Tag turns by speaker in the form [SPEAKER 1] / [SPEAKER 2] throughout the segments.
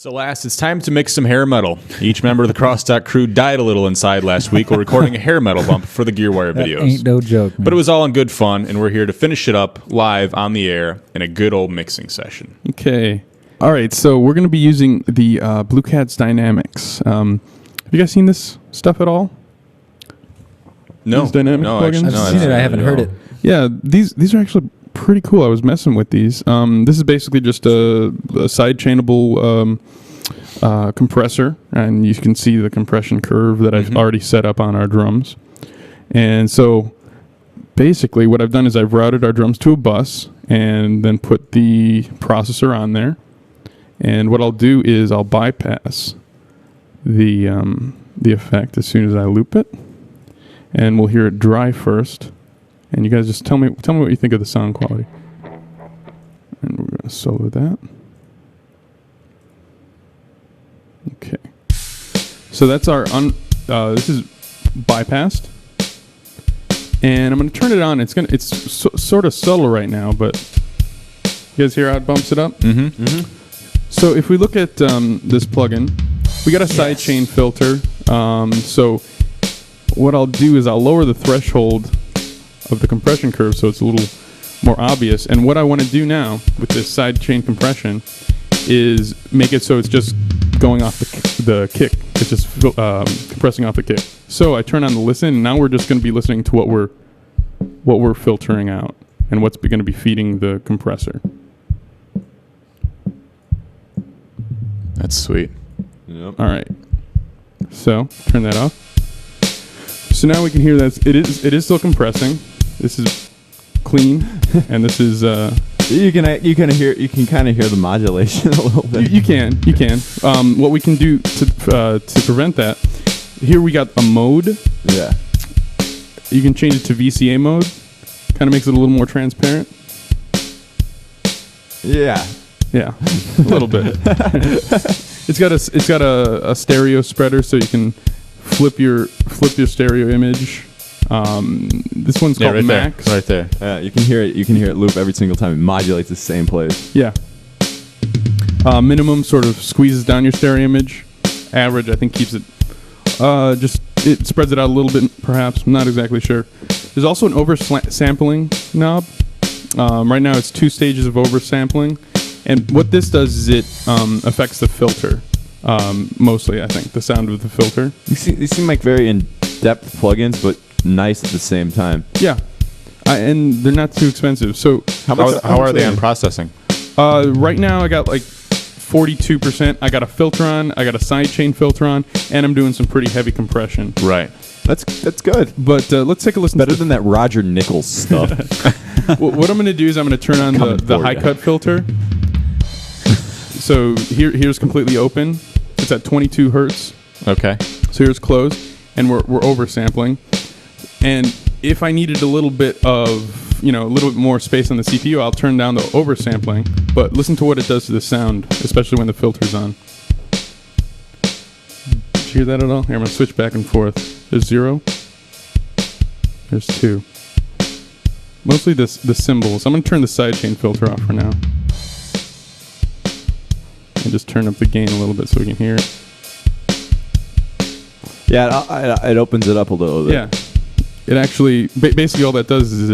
[SPEAKER 1] So last, it's time to mix some hair metal. Each member of the Crosstalk crew died a little inside last week while recording a hair metal bump for the Gearwire videos.
[SPEAKER 2] Ain't no joke, man.
[SPEAKER 1] But it was all in good fun, and we're here to finish it up live on the air in a good old mixing session.
[SPEAKER 3] Okay. All right, so we're going to be using the Blue Cat's Dynamics. Have you guys seen this stuff at all?
[SPEAKER 1] No.
[SPEAKER 3] These dynamic plugins?
[SPEAKER 2] I've seen it. I haven't heard it.
[SPEAKER 3] Yeah, these are actually pretty cool. I was messing with these. This is basically just a side-chainable compressor, and you can see the compression curve that I've already set up on our drums. And so basically what I've done is I've routed our drums to a bus and then put the processor on there. And what I'll do is I'll bypass the effect as soon as I loop it, and we'll hear it dry first. And you guys just tell me what you think of the sound quality. And we're going to solo that. Okay. So that's our this is bypassed. And I'm going to turn it on. It's sort of subtle right now, but you guys hear how it bumps it up?
[SPEAKER 1] Mm-hmm. Mm-hmm.
[SPEAKER 3] So if we look at this plugin, we got a sidechain filter. So what I'll do is I'll lower the threshold of the compression curve so it's a little more obvious. And what I want to do now with this sidechain compression is make it so it's just going off the kick. It's just compressing off the kick. So I turn on the listen, and now we're just going to be listening to what we're filtering out and what's going to be feeding the compressor.
[SPEAKER 1] That's sweet.
[SPEAKER 3] Yep. All right. So turn that off. So now we can hear that it is still compressing. This is clean, and this is
[SPEAKER 4] you can kind of hear the modulation a little bit.
[SPEAKER 3] You can. What we can do to prevent that, here we got a mode.
[SPEAKER 4] Yeah.
[SPEAKER 3] You can change it to VCA mode. Kind of makes it a little more transparent.
[SPEAKER 4] Yeah.
[SPEAKER 3] Yeah, a little bit. It's got a stereo spreader, so you can flip your stereo image. This one's called
[SPEAKER 1] right
[SPEAKER 3] Max.
[SPEAKER 1] There. Right there.
[SPEAKER 4] Yeah, you can hear it loop every single time. It modulates the same place.
[SPEAKER 3] Yeah. Minimum sort of squeezes down your stereo image. Average, I think, keeps it it spreads it out a little bit, perhaps. I'm not exactly sure. There's also an oversampling knob. Right now it's 2 stages of oversampling. And what this does is it affects the filter. Mostly, I think, the sound of the filter.
[SPEAKER 4] These seem like very in-depth plugins, but nice at the same time.
[SPEAKER 3] Yeah. And they're not too expensive. So
[SPEAKER 1] how are they on processing?
[SPEAKER 3] Right now I got like 42%. I got a filter on, I got a sidechain filter on, and I'm doing some pretty heavy compression.
[SPEAKER 1] Right.
[SPEAKER 4] That's good.
[SPEAKER 3] But let's take a listen.
[SPEAKER 4] Better than that Roger Nichols stuff.
[SPEAKER 3] What I'm going to do is I'm going to turn on the high cut filter. So here's completely open. It's at 22 hertz.
[SPEAKER 1] Okay.
[SPEAKER 3] So here's closed, and we're oversampling. And if I needed a little bit of, a little bit more space on the CPU, I'll turn down the oversampling. But listen to what it does to the sound, especially when the filter's on. Did you hear that at all? Here, I'm going to switch back and forth. There's 0. There's 2. Mostly the cymbals. I'm going to turn the sidechain filter off for now. And just turn up the gain a little bit so we can hear it.
[SPEAKER 4] Yeah, it opens it up a little bit.
[SPEAKER 3] Yeah. It actually, basically all that does is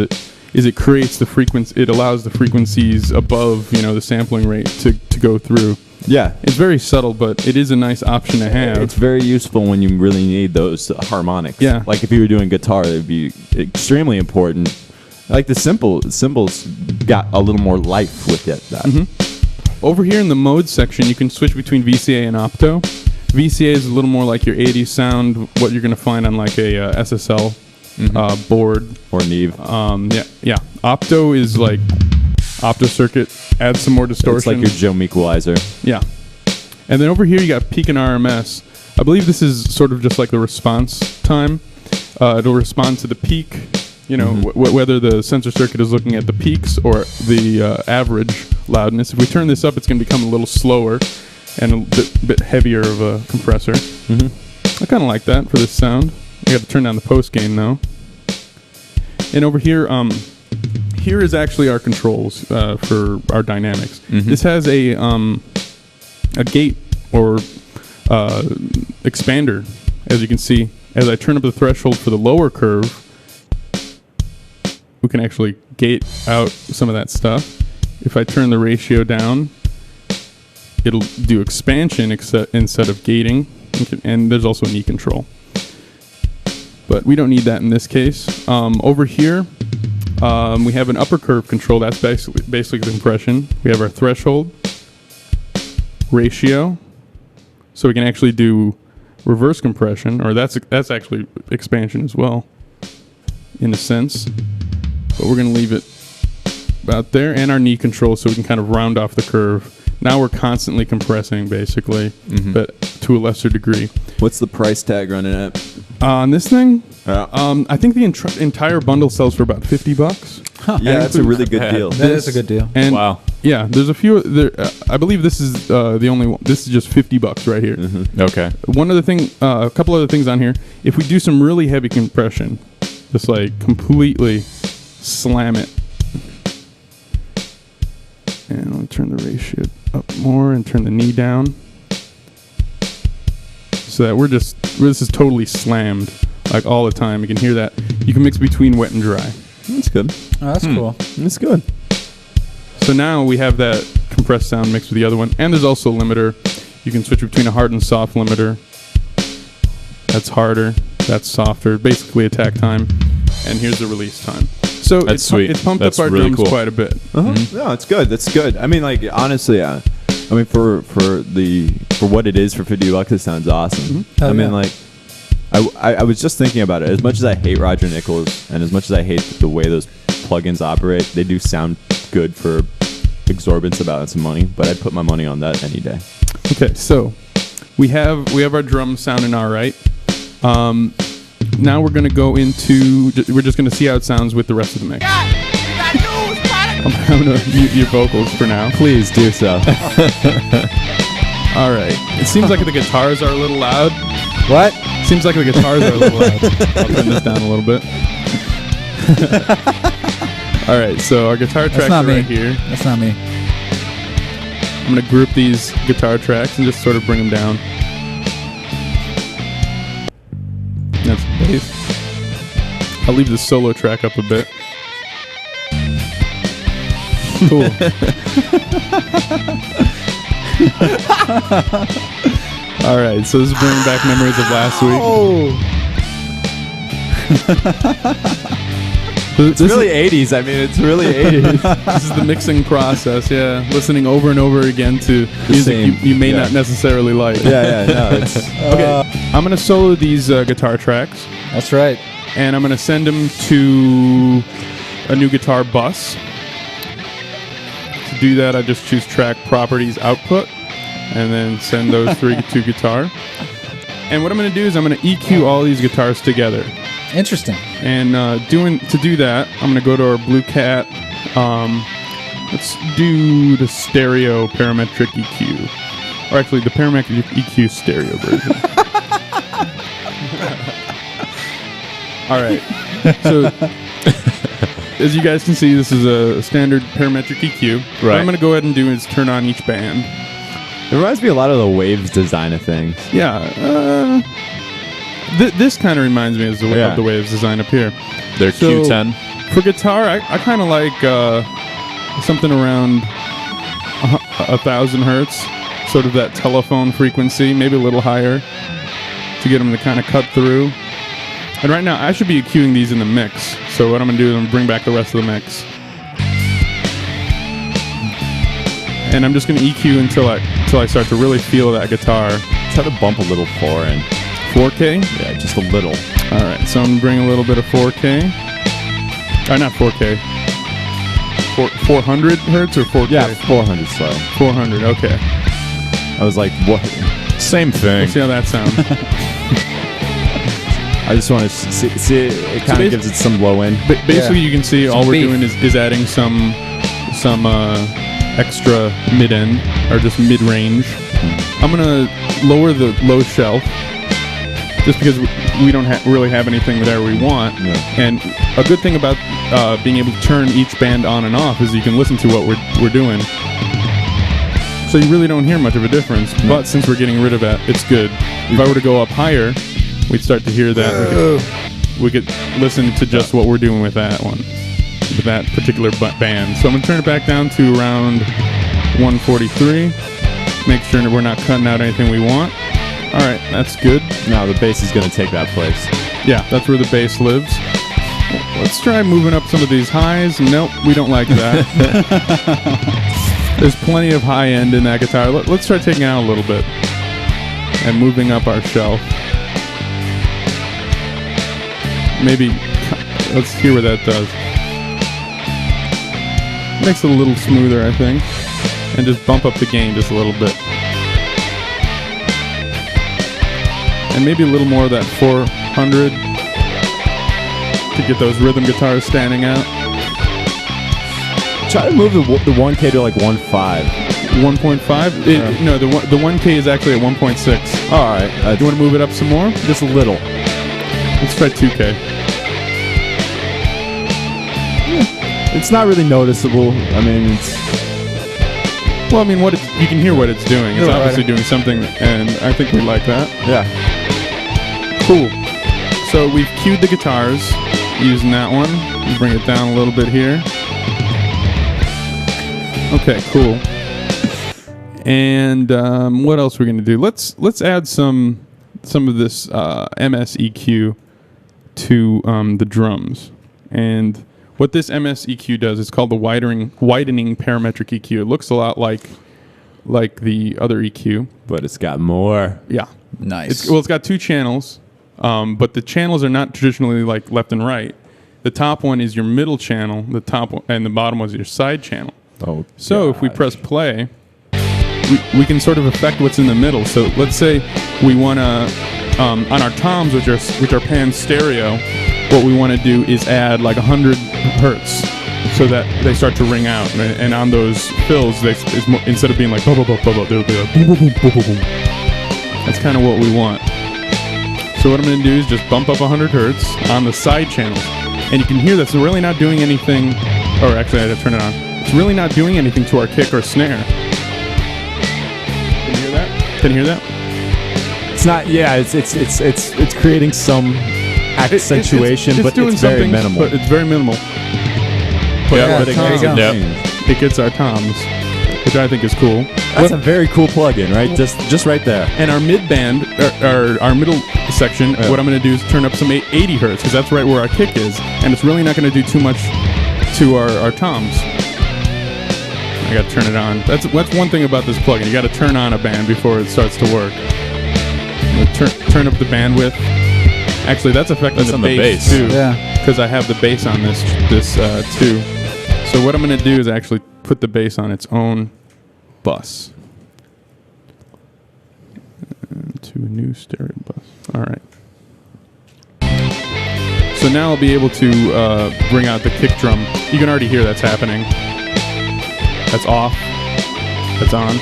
[SPEAKER 3] it creates the frequency, it allows the frequencies above, the sampling rate to go through.
[SPEAKER 4] Yeah.
[SPEAKER 3] It's very subtle, but it is a nice option to have.
[SPEAKER 4] It's very useful when you really need those harmonics.
[SPEAKER 3] Yeah.
[SPEAKER 4] Like if you were doing guitar, it would be extremely important. Like the cymbals got a little more life with it.
[SPEAKER 3] Over here in the mode section, you can switch between VCA and Opto. VCA is a little more like your 80s sound, what you're going to find on like a SSL board.
[SPEAKER 4] Or Neve.
[SPEAKER 3] Yeah. Opto is like Opto circuit, adds some more distortion.
[SPEAKER 4] It's like your Joe equalizer.
[SPEAKER 3] Yeah. And then over here you got peak and RMS. I believe this is sort of just like the response time. It'll respond to the peak, whether the sensor circuit is looking at the peaks or the average loudness. If we turn this up, it's going to become a little slower and a bit heavier of a compressor. I kind of like that for this sound. I got to turn down the post gain though. And over here, here is actually our controls for our dynamics. This has a gate or expander. As you can see, as I turn up the threshold for the lower curve, we can actually gate out some of that stuff. If I turn the ratio down, it'll do expansion instead of gating, and there's also an E control. But we don't need that in this case. Over here, we have an upper curve control. That's basically compression. We have our threshold, ratio, so we can actually do reverse compression, or that's actually expansion as well, in a sense. But we're going to leave it about there, and our knee control, so we can kind of round off the curve. Now we're constantly compressing, basically, but to a lesser degree.
[SPEAKER 4] What's the price tag running at?
[SPEAKER 3] On this thing,
[SPEAKER 4] Yeah,
[SPEAKER 3] I think the entire bundle sells for about $50.
[SPEAKER 4] yeah, that's a really good deal.
[SPEAKER 2] That is a good deal.
[SPEAKER 3] And
[SPEAKER 1] Wow.
[SPEAKER 3] yeah, there's a few. There, I believe this is the only one. This is just $50 right here.
[SPEAKER 1] Okay.
[SPEAKER 3] One other thing, a couple other things on here. If we do some really heavy compression, just like completely slam it, and I'll turn the ratio up more and turn the knee down, so that this is totally slammed, like all the time. You can hear that. You can mix between wet and dry.
[SPEAKER 4] That's good.
[SPEAKER 2] Oh, that's cool.
[SPEAKER 4] That's good.
[SPEAKER 3] So now we have that compressed sound mixed with the other one, and there's also a limiter. You can switch between a hard and soft limiter. That's harder. That's softer. Basically attack time. And here's the release time. So
[SPEAKER 1] That's sweet.
[SPEAKER 3] It's pumped
[SPEAKER 1] That's
[SPEAKER 3] up our
[SPEAKER 1] really
[SPEAKER 3] drums
[SPEAKER 1] cool.
[SPEAKER 3] quite a bit.
[SPEAKER 4] No, it's good. That's good. I mean, like, honestly, I mean, for what it is for $50, it sounds awesome.
[SPEAKER 2] Hell
[SPEAKER 4] I mean,
[SPEAKER 2] yeah.
[SPEAKER 4] like, I was just thinking about it. As much as I hate Roger Nichols, and as much as I hate the way those plugins operate, they do sound good for exorbitant amounts of money. But I'd put my money on that any day.
[SPEAKER 3] Okay, so we have our drums sounding all right. Now we're going to go into, we're just going to see how it sounds with the rest of the mix. I'm going to mute your vocals for now.
[SPEAKER 4] Please do so.
[SPEAKER 3] All right. It seems like the guitars are a little loud.
[SPEAKER 2] What?
[SPEAKER 3] Seems like the guitars are a little loud. I'll turn this down a little bit. All right, so our guitar tracks
[SPEAKER 2] not
[SPEAKER 3] are
[SPEAKER 2] me.
[SPEAKER 3] right here.
[SPEAKER 2] That's not me.
[SPEAKER 3] I'm going to group these guitar tracks and just sort of bring them down. That's bass. I'll leave the solo track up a bit. Cool. All right, so this is bringing back memories of last week.
[SPEAKER 4] It's really 80s. I mean, it's really 80s.
[SPEAKER 3] This is the mixing process, yeah. Listening over and over again to music
[SPEAKER 4] same,
[SPEAKER 3] you may
[SPEAKER 4] yeah.
[SPEAKER 3] not necessarily like.
[SPEAKER 4] yeah, no, it's
[SPEAKER 3] Okay, I'm going to solo these guitar tracks,
[SPEAKER 2] That's right.
[SPEAKER 3] and I'm going to send them to a new guitar bus. To do that, I just choose track properties output, and then send those three to guitar. And what I'm going to do is I'm going to EQ all these guitars together.
[SPEAKER 2] Interesting.
[SPEAKER 3] And to do that, I'm going to go to our Blue Cat. Let's do the stereo parametric EQ. Or actually, the parametric EQ stereo version. All right. So, as you guys can see, this is a standard parametric EQ. What
[SPEAKER 1] Right.
[SPEAKER 3] I'm going to go ahead and do is turn on each band.
[SPEAKER 4] It reminds me a lot of the Waves design of things.
[SPEAKER 3] Yeah. This kind of reminds me of the Waves design up here.
[SPEAKER 1] Their
[SPEAKER 3] So-
[SPEAKER 1] Q10.
[SPEAKER 3] For guitar, I kind of like something around 1,000 hertz, sort of that telephone frequency, maybe a little higher, to get them to kind of cut through. And right now, I should be EQing these in the mix. So what I'm going to do is I'm going to bring back the rest of the mix. And I'm just going to EQ until I start to really feel that guitar.
[SPEAKER 4] Let's have it bump a little forward.
[SPEAKER 3] 4K?
[SPEAKER 4] Yeah, just a little.
[SPEAKER 3] All right, so I'm going to bring a little bit of 4K. Not 4K. 400 hertz or 4K?
[SPEAKER 4] Yeah, 400 slow.
[SPEAKER 3] 400, okay.
[SPEAKER 4] I was like, what?
[SPEAKER 1] Same thing.
[SPEAKER 3] We'll see how that sounds.
[SPEAKER 4] I just want to see it kind of gives it some low end.
[SPEAKER 3] But basically, you can see all we're
[SPEAKER 2] beef.
[SPEAKER 3] doing is adding some extra mid-end, or just mid-range. I'm going to lower the low shelf, just because we don't really have anything there we want.
[SPEAKER 4] Yeah.
[SPEAKER 3] And a good thing about being able to turn each band on and off is you can listen to what we're doing. So you really don't hear much of a difference. But since we're getting rid of that, it's good. If I were to go up higher, we'd start to hear that. We could listen to just what we're doing with that one, with that particular band. So I'm going to turn it back down to around 143. Make sure that we're not cutting out anything we want. All right, that's good.
[SPEAKER 4] Now the bass is going to take that place.
[SPEAKER 3] Yeah, that's where the bass lives. Let's try moving up some of these highs. Nope, we don't like that. There's plenty of high end in that guitar. Let's try taking it out a little bit and moving up our shelf. Maybe, let's hear what that does. Makes it a little smoother, I think. And just bump up the gain just a little bit. And maybe a little more of that 400 to get those rhythm guitars standing out.
[SPEAKER 4] Try to move the 1K to like 1.5.
[SPEAKER 3] 1.5? No, the 1K is actually at 1.6.
[SPEAKER 4] All right.
[SPEAKER 3] Do you want to move it up some more?
[SPEAKER 4] Just a little.
[SPEAKER 3] Let's try 2K.
[SPEAKER 4] It's not really noticeable. I mean, it's...
[SPEAKER 3] Well, I mean, you can hear what it's doing. It's obviously doing something, and I think we like that.
[SPEAKER 4] Yeah.
[SPEAKER 3] Cool. So we've cued the guitars using that one. We'll bring it down a little bit here. Okay, cool. And what else are we going to do? Let's add some of this MSEQ to the drums. And what this MSEQ does is called the widening parametric EQ. It looks a lot like the other EQ,
[SPEAKER 4] But it's got more.
[SPEAKER 3] yeah.
[SPEAKER 2] Nice.
[SPEAKER 3] It's got two channels, but the channels are not traditionally like left and right. The top one is your middle channel, the top one, and the bottom one is your side channel.
[SPEAKER 4] Oh.
[SPEAKER 3] So if we press play, we can sort of affect what's in the middle. So let's say we want to, on our toms, which are pan stereo, what we want to do is add like 100 hertz so that they start to ring out. And on those fills, instead of being like, they'll be like, boom, boom, boom, boom, boom. That's kind of what we want. So what I'm going to do is just bump up 100 hertz on the side channels. And you can hear this. We're really not doing anything, or actually I had to turn it on. It's really not doing anything to our kick or snare. Can you hear that? Can you hear that?
[SPEAKER 4] It's not. Yeah. It's creating some accentuation, but
[SPEAKER 3] doing
[SPEAKER 4] it's very
[SPEAKER 3] something,
[SPEAKER 4] minimal.
[SPEAKER 3] But it's very minimal. But
[SPEAKER 2] Yeah,
[SPEAKER 3] our
[SPEAKER 2] there
[SPEAKER 3] toms,
[SPEAKER 2] you go.
[SPEAKER 3] it gets our toms, which I think is cool.
[SPEAKER 4] That's a very cool plugin, right? Just right there.
[SPEAKER 3] And our mid band, our middle section, what I'm going to do is turn up some 80 hertz because that's right where our kick is, and it's really not going to do too much to our toms. I got to turn it on. That's one thing about this plugin. You got to turn on a band before it starts to work. Turn up the bandwidth. Actually, that's affecting the bass too.
[SPEAKER 2] Yeah.
[SPEAKER 3] Because I have the bass on this too. So what I'm going to do is actually put the bass on its own bus. To a new stereo bus. All right. So now I'll be able to bring out the kick drum. You can already hear that's happening. That's off. That's on.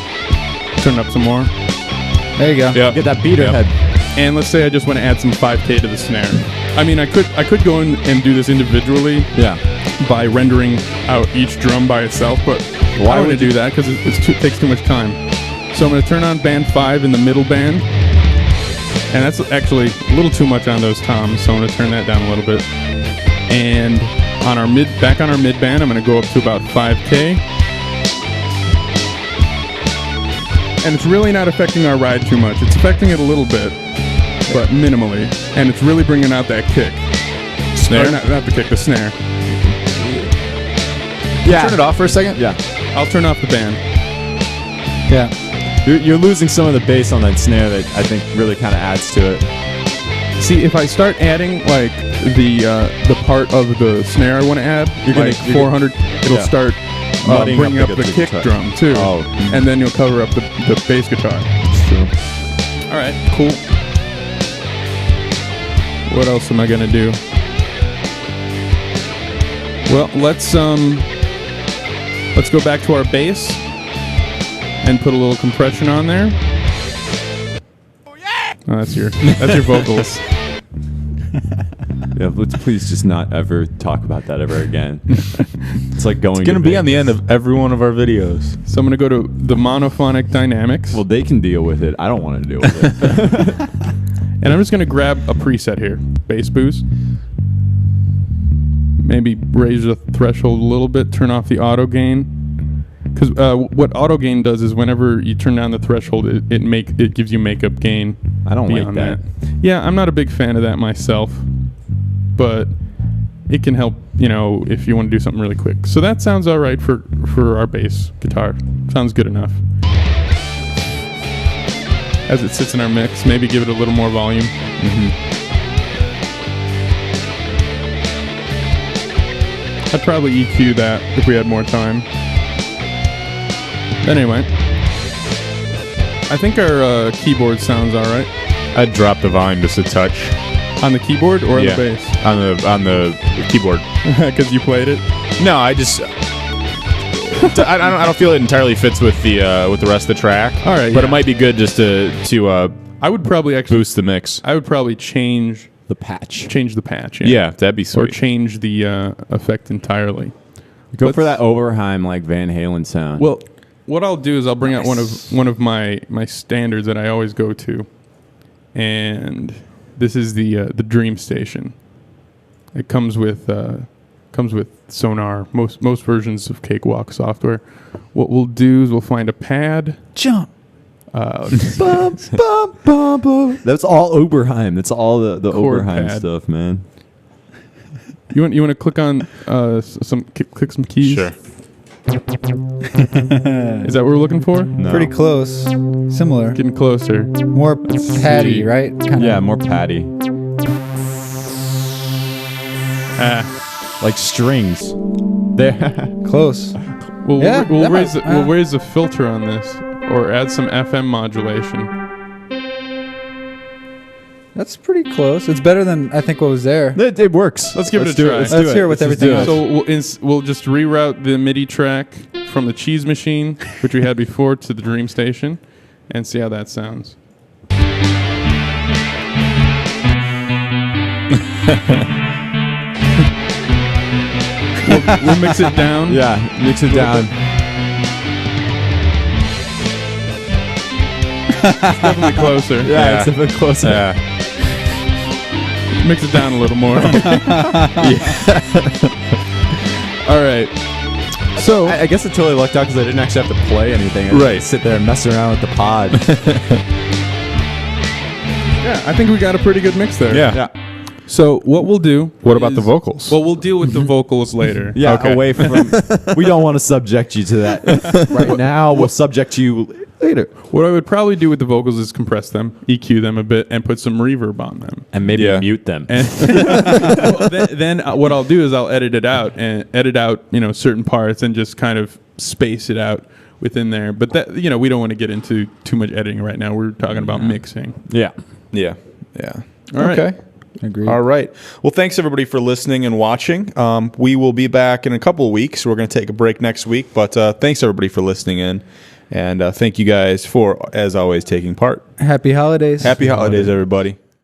[SPEAKER 3] Turn it up some more.
[SPEAKER 2] There you go.
[SPEAKER 3] Yeah.
[SPEAKER 4] Get that beater head.
[SPEAKER 3] And let's say I just want to add some 5K to the snare. I mean, I could go in and do this individually.
[SPEAKER 4] Yeah.
[SPEAKER 3] By rendering out each drum by itself, but I don't want to do that because it takes too much time. So I'm going to turn on band 5 in the middle band, and that's actually a little too much on those toms, so I'm going to turn that down a little bit. And on our mid band, I'm going to go up to about 5K, and it's really not affecting our ride too much. It's affecting it a little bit, but minimally, and it's really bringing out that kick.
[SPEAKER 1] Snare?
[SPEAKER 3] Or not the kick, the snare.
[SPEAKER 4] Yeah.
[SPEAKER 1] Turn it off for a second.
[SPEAKER 4] Yeah.
[SPEAKER 3] I'll turn off the band.
[SPEAKER 2] Yeah.
[SPEAKER 4] You're losing some of the bass on that snare that I think really kind of adds to it.
[SPEAKER 3] See, if I start adding like the part of the snare I want to add, like 400, it'll start
[SPEAKER 4] Muddying
[SPEAKER 3] bringing
[SPEAKER 4] up
[SPEAKER 3] up
[SPEAKER 4] the
[SPEAKER 3] the kick
[SPEAKER 4] guitar.
[SPEAKER 3] drum too,
[SPEAKER 4] Oh.
[SPEAKER 3] and then you'll cover up the bass guitar.
[SPEAKER 4] It's true.
[SPEAKER 3] All right, cool. What else am I gonna do? Well, let's go back to our bass and put a little compression on there. Oh, that's your vocals.
[SPEAKER 4] Yeah, let's please just not ever talk about that ever again. It's like going.
[SPEAKER 1] It's going to be on the end of every one of our videos.
[SPEAKER 3] So I'm going to go to the monophonic dynamics.
[SPEAKER 4] Well, they can deal with it. I don't want to deal with it.
[SPEAKER 3] And I'm just going to grab a preset here. Bass boost. Maybe raise the threshold a little bit. Turn off the auto gain. Because what auto gain does is whenever you turn down the threshold, it gives you makeup gain.
[SPEAKER 4] I don't like
[SPEAKER 3] beyond
[SPEAKER 4] that.
[SPEAKER 3] Yeah, I'm not a big fan of that myself. But it can help, if you want to do something really quick. So that sounds all right for our bass guitar. Sounds good enough. As it sits in our mix, maybe give it a little more volume. I'd probably EQ that if we had more time. Anyway, I think our keyboard sounds all right.
[SPEAKER 1] I'd drop the volume just a touch.
[SPEAKER 3] On the keyboard or
[SPEAKER 1] Yeah.
[SPEAKER 3] the bass?
[SPEAKER 1] On the keyboard.
[SPEAKER 3] Because you played it?
[SPEAKER 1] No, I just I don't feel it entirely fits with the rest of the track.
[SPEAKER 3] All right,
[SPEAKER 1] but
[SPEAKER 3] yeah.
[SPEAKER 1] it might be good just to
[SPEAKER 3] I would probably actually
[SPEAKER 1] boost the mix.
[SPEAKER 3] I would probably change
[SPEAKER 4] The patch.
[SPEAKER 3] the patch.
[SPEAKER 1] Yeah, that'd be
[SPEAKER 3] Or
[SPEAKER 1] sweet.
[SPEAKER 3] change the effect entirely.
[SPEAKER 4] Go for that Overheim like Van Halen sound.
[SPEAKER 3] Well, what I'll do is I'll bring out one of my standards that I always go to, and this is the Dream Station. It comes with Sonar. Most versions of Cakewalk software. What we'll do is we'll find a pad.
[SPEAKER 2] Jump.
[SPEAKER 4] That's all Oberheim. That's all the
[SPEAKER 3] Chord
[SPEAKER 4] Oberheim
[SPEAKER 3] pad.
[SPEAKER 4] stuff, man.
[SPEAKER 3] You want to click on click some keys?
[SPEAKER 1] Sure.
[SPEAKER 3] Is that what we're looking for?
[SPEAKER 4] No.
[SPEAKER 2] Pretty close. Similar.
[SPEAKER 3] Getting closer.
[SPEAKER 2] More patty,
[SPEAKER 3] see.
[SPEAKER 2] right? Kinda.
[SPEAKER 4] Yeah, more patty.
[SPEAKER 3] Ah.
[SPEAKER 4] Like strings. There.
[SPEAKER 2] Close.
[SPEAKER 3] We'll
[SPEAKER 2] Yeah,
[SPEAKER 3] we'll
[SPEAKER 2] that
[SPEAKER 3] raise
[SPEAKER 2] might-
[SPEAKER 3] we'll raise the filter on this, or add some FM modulation.
[SPEAKER 2] That's pretty close. It's better than I think what was there.
[SPEAKER 4] It works.
[SPEAKER 3] Let's give it a
[SPEAKER 4] do
[SPEAKER 3] try.
[SPEAKER 4] Let's
[SPEAKER 2] Let's
[SPEAKER 4] do
[SPEAKER 2] hear
[SPEAKER 4] it.
[SPEAKER 2] with
[SPEAKER 4] Let's just
[SPEAKER 2] everything
[SPEAKER 4] do it.
[SPEAKER 2] else.
[SPEAKER 3] So we'll just reroute the MIDI track from the Cheese Machine, which we had before, to the Dream Station, and see how that sounds. we'll mix it down.
[SPEAKER 4] Yeah, mix it down.
[SPEAKER 3] Definitely closer.
[SPEAKER 4] Yeah, it's a bit closer.
[SPEAKER 1] Yeah.
[SPEAKER 3] Mix it down a little more. All right. So
[SPEAKER 4] I guess I totally lucked out because I didn't actually have to play anything. I just
[SPEAKER 1] Right.
[SPEAKER 4] sit there and mess around with the pod.
[SPEAKER 3] yeah, I think we got a pretty good mix there.
[SPEAKER 1] Yeah.
[SPEAKER 3] So what we'll do?
[SPEAKER 1] What about the
[SPEAKER 3] is-
[SPEAKER 1] vocals?
[SPEAKER 3] Well, we'll deal with the vocals later.
[SPEAKER 4] Yeah,
[SPEAKER 1] Okay.
[SPEAKER 4] away from. We don't want to subject you to that right now. We'll subject you later.
[SPEAKER 3] What I would probably do with the vocals is compress them, EQ them a bit, and put some reverb on them.
[SPEAKER 4] And maybe
[SPEAKER 1] Yeah.
[SPEAKER 4] mute them.
[SPEAKER 3] And then what I'll do is I'll edit it out certain parts and just kind of space it out within there. But that we don't want to get into too much editing right now. We're talking about mixing.
[SPEAKER 4] Yeah.
[SPEAKER 1] Yeah.
[SPEAKER 3] All right.
[SPEAKER 2] Okay. Agreed.
[SPEAKER 1] All right. Well, thanks everybody for listening and watching. We will be back in a couple of weeks. We're going to take a break next week, but thanks everybody for listening in, and thank you guys for, as always, taking part.
[SPEAKER 2] Happy holidays.
[SPEAKER 1] Happy holidays, everybody.